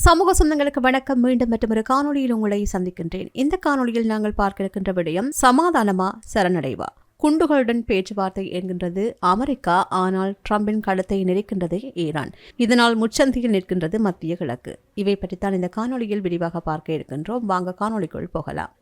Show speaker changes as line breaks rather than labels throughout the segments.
சமூக சொந்தங்களுக்கு வணக்கம். மீண்டும் மற்றொரு காணொலியில் உங்களை சந்திக்கின்றேன். இந்த காணொலியில் நாங்கள் பார்க்க இருக்கின்ற விடயம் சமாதானமா சரணடைவா, குண்டுகளுடன் பேச்சுவார்த்தை என்கின்றது அமெரிக்கா. ஆனால் ட்ரம்பின் கழுத்தை நெரிக்கின்றது ஈரான். இதனால் முச்சந்தியில் நிற்கின்றது மத்திய கிழக்கு. இவை பற்றித்தான் இந்த காணொலியில் விரிவாக பார்க்க இருக்கின்றோம். வாங்க காணொலிக்குள் போகலாம்.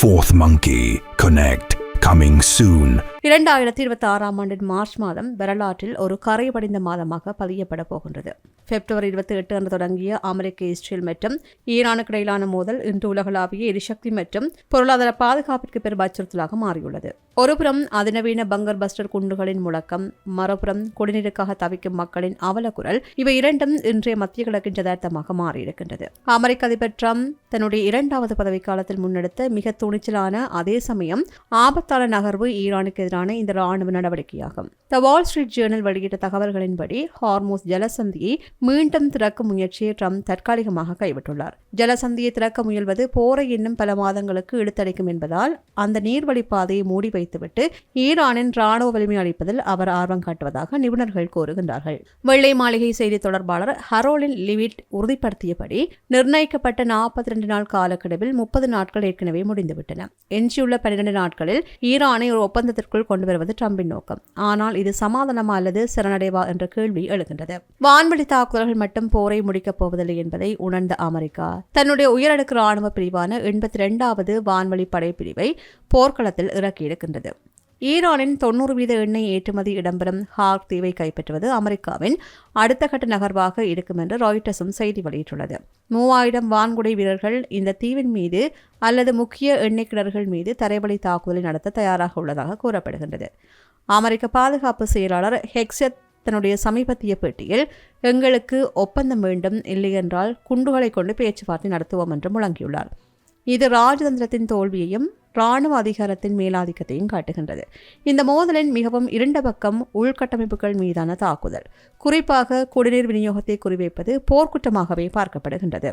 Fourth Monkey Connect coming soon.
2026 ஆண்டின் மார்ச் மாதம் வரலாற்றில் ஒரு கரை படிந்த மாதமாக பதியப்பட போகின்றது. பிப்ரவரி 28 அன்று தொடங்கிய அமெரிக்க, இஸ்ரேல் மற்றும் ஈரானுக்கு இடையிலான மோதல் இன்று உலகளாவிய எரிசக்தி மற்றும் பொருளாதார பாதுகாப்பிற்கு பெரும் அச்சுறுத்தலாக மாறியுள்ளது. ஒருபுறம் அதிநவீன பங்கர் பஸ்டர் குண்டுகளின் முழக்கம், மறுபுறம் குடிநீருக்காக தவிக்கும் மக்களின் அவலக்குரல், இவை இரண்டும் இன்றைய மத்திய கிழக்கின் யதார்த்தமாக மாறியிருக்கின்றது. அமெரிக்க அதிபர் ட்ரம்ப் தன்னுடைய 2வது பதவிக்காலத்தில் முன்னெடுத்த மிக துணிச்சலான அதே சமயம் ஆபத்தான நகர்வு ஈரானுக்கு எதிரான இந்த ராணுவ நடவடிக்கையாகும். த வால் ஸ்ட்ரீட் ஜேர்னல் வெளியிட்ட தகவல்களின்படி ஹார்மோஸ் ஜலசந்தியை மீண்டும் திறக்கும் முயற்சியை ட்ரம்ப் தற்காலிகமாக கைவிட்டுள்ளார். ஜலசந்தியை திறக்க முயல்வது போரை இன்னும் பல மாதங்களுக்கு இழுத்தடிக்கும் என்பதால் அந்த நீர்வழி பாதையை மூடி வைத்துவிட்டு ஈரானின் ராணுவ வலிமை அளிப்பதில் அவர் ஆர்வம் காட்டுவதாக நிபுணர்கள் கூறுகின்றார்கள். வெள்ளை மாளிகை செய்தி தொடர்பாளர் ஹரோலின் லிவிட் உறுதிப்படுத்தியபடி நிர்ணயிக்கப்பட்ட 42 நாள் காலக்கெடுவில் 30 நாட்கள் ஏற்கனவே முடிந்துவிட்டன. எஞ்சியுள்ள 12 நாட்களில் ஈரானை ஒரு ஒப்பந்தத்திற்குள் கொண்டு வருவது ட்ரம்பின் நோக்கம். ஆனால் இது சமாதானமா அல்லது சரணடைவா என்ற கேள்வி எழுகின்றது. வான்வெளி தாக்குதல்கள் மட்டும் போரை முடிக்கப் போவதில்லை என்பதை உணர்ந்த அமெரிக்கா தன்னுடைய உயரடுக்கு ராணுவ பிரிவான 82வது வான்வெளி படைப்பிரிவை போர்க்களத்தில் இறக்கியிருக்கின்றது. ஈரானின் 90% எண்ணெய் ஏற்றுமதி இடம்பெறும் ஹார்க் தீவை கைப்பற்றுவது அமெரிக்காவின் அடுத்த கட்ட நகர்வாக இருக்கும் என்று ராய்ட்டர்ஸும் செய்தி வெளியிட்டுள்ளது. 3000 வான்குடை வீரர்கள் இந்த தீவின் மீது அல்லது முக்கிய எண்ணெய் கிணறுகள் மீது தரைவழி தாக்குதலை நடத்த தயாராக உள்ளதாக கூறப்படுகின்றது. அமெரிக்க பாதுகாப்பு செயலாளர் ஹெக்ஸத் தன்னுடைய சமீபத்திய பேட்டியில், எங்களுக்கு ஒப்பந்தம் வேண்டும், இல்லையென்றால் குண்டுகளை கொண்டு பேச்சுவார்த்தை நடத்துவோம் என்று முழங்கியுள்ளார். இது ராஜதந்திரத்தின் தோல்வியையும் ராணுவ அதிகாரத்தின் மேலாதிக்கத்தையும் காட்டுகின்றது. இந்த மோதலின் மிகவும் இருண்ட பக்கம் உள்கட்டமைப்புகள் மீதான தாக்குதல், குறிப்பாக குடிநீர் விநியோகத்தை குறிவைப்பது போர்க்குற்றமாகவே பார்க்கப்படுகின்றது.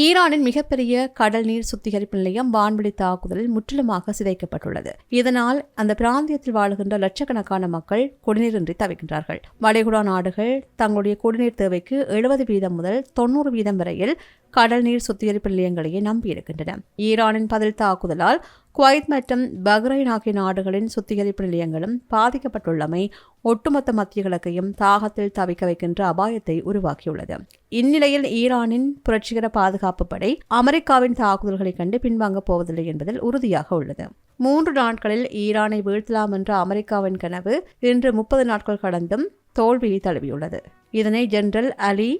ஈரானின் மிகப்பெரிய கடல் நீர் சுத்திகரிப்பு நிலையம் வான்வெளி தாக்குதலில் முற்றிலுமாக சிதைக்கப்பட்டுள்ளது. இதனால் அந்த பிராந்தியத்தில் வாழுகின்ற லட்சக்கணக்கான மக்கள் குடிநீரின்றி தவிக்கின்றார்கள். வளைகுடா நாடுகள் தங்களுடைய குடிநீர் தேவைக்கு 70% முதல் 90% வரையில் கடல் நீர் சுத்திகரிப்பு நிலையங்களையே நம்பியிருக்கின்றன. ஈரானின் பதில் தாக்குதலால் குவைத் மற்றும் பஹ்ரைன் ஆகிய நாடுகளின் சுத்திகரிப்பு நிலையங்களும் பாதிக்கப்பட்டுள்ளமை ஒட்டுமொத்த மத்திய கிழக்கையும் தாகத்தில் தவிக்க வைக்கின்ற அபாயத்தை உருவாக்கியுள்ளது. இந்நிலையில் ஈரானின் புரட்சிகர பாதுகாப்பு படை அமெரிக்காவின் தாக்குதல்களை கண்டு பின்வாங்கப் போவதில்லை என்பதில் உறுதியாக உள்ளது. 3 நாட்களில் ஈரானை வீழ்த்தலாம் என்ற அமெரிக்காவின் கனவு இன்று 30 நாட்கள் கடந்தும் தோல்வியை தழுவியுள்ளது. இதனை ஜெனரல் அலி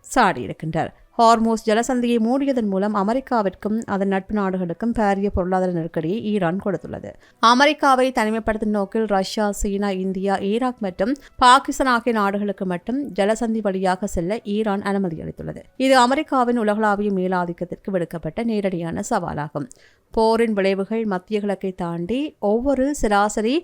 சாடியிருக்கின்றார். ஹார்மோஸ் ஜலசந்தியை மூடியதன் மூலம் அமெரிக்காவிற்கும் அதன் நட்பு நாடுகளுக்கும் பாரிய பொருளாதார நெருக்கடியை ஈரான் கொடுத்துள்ளது. அமெரிக்காவை தனிமைப்படுத்தும் நோக்கில் ரஷ்யா, சீனா, இந்தியா, ஈராக் மற்றும் பாகிஸ்தான் ஆகிய நாடுகளுக்கு மட்டும் ஜலசந்தி வழியாக செல்ல ஈரான் அனுமதி அளித்துள்ளது. இது அமெரிக்காவின் உலகளாவிய மேலாதிக்கத்திற்கு விடுக்கப்பட்ட நேரடியான சவாலாகும். போரின் விளைவுகள் மத்திய கிழக்கை தாண்டி ஒவ்வொரு சராசரி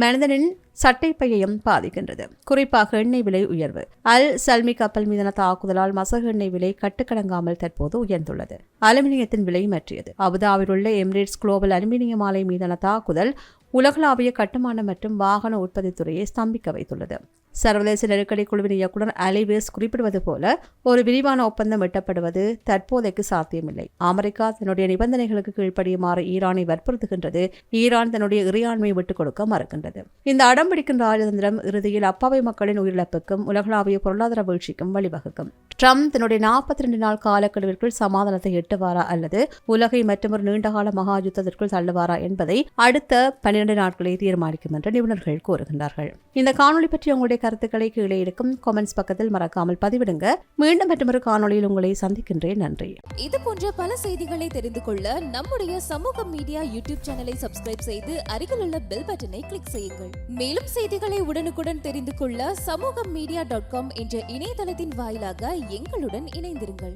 மனிதனின் சட்டைப்பையையும் பாதிக்கின்றது. குறிப்பாக எண்ணெய் விலை உயர்வு. அல் சல்மி கப்பல் மீதான தாக்குதலால் மசகு எண்ணெய் விலை கட்டுக்கடங்காமல் தற்போது உயர்ந்துள்ளது. அலுமினியத்தின் விலை மாற்றியது. அபுதாபியில் உள்ள எமிரேட்ஸ் குளோபல் அலுமினியம் ஆலை மீதான தாக்குதல் உலகளாவிய கட்டுமான மற்றும் வாகன உற்பத்தி துறையை ஸ்தம்பிக்க வைத்துள்ளது. சர்வதேச நெருக்கடி குழுவின் இயக்குநர் அலிவேஸ் குறிப்பிடுவது போல, ஒரு விரிவான ஒப்பந்தம் எட்டப்படுவது தற்போதைக்கு சாத்தியமில்லை. அமெரிக்கா தன்னுடைய நிபந்தனைகளுக்கு கீழ்ப்படியுமாறு ஈரானை வற்புறுத்துகின்றது. ஈரான் தன்னுடைய இறையாண்மையை விட்டுக் கொடுக்க மறுக்கின்றது. இந்த அடம்பிடிக்கும் ராஜதந்திரம் இறுதியில் அப்பாவி மக்களின் உயிரிழப்புக்கும் உலகளாவிய பொருளாதார வீழ்ச்சிக்கும் வழிவகுக்கும். ட்ரம்ப் தன்னுடைய 42 நாள் காலக்கெடுவிற்குள் சமாதானத்தை எட்டுவாரா அல்லது உலகை மற்றொரு நீண்டகால மகா யுத்தத்திற்குள் தள்ளுவாரா என்பதை அடுத்த 12 நாட்களை தீர்மானிக்கும் என்று நிபுணர்கள் கூறுகின்றார்கள். இந்த காணொலி பற்றி உங்களுடைய கருத்துக்களை கீழே இருக்கும் கமெண்ட்ஸ் பக்கத்தில் மறக்காமல் பதிவிடுங்க. மீண்டும் மற்றொரு காணொலியில் உங்களை சந்திக்கின்றேன். நன்றி.
இது போன்ற பல செய்திகளை தெரிந்து கொள்ள நம்முடைய சமூக மீடியா யூடியூப் சேனலை சப்ஸ்கிரைப் செய்து அருகில் உள்ள பெல் பட்டனை கிளிக் செய்யுங்கள். மேலும் செய்திகளை உடனுக்குடன் தெரிந்து கொள்ள சமூகமீடியா.com என்ற இணையதளத்தின் வாயிலாக எங்களுடன் இணைந்திருங்கள்.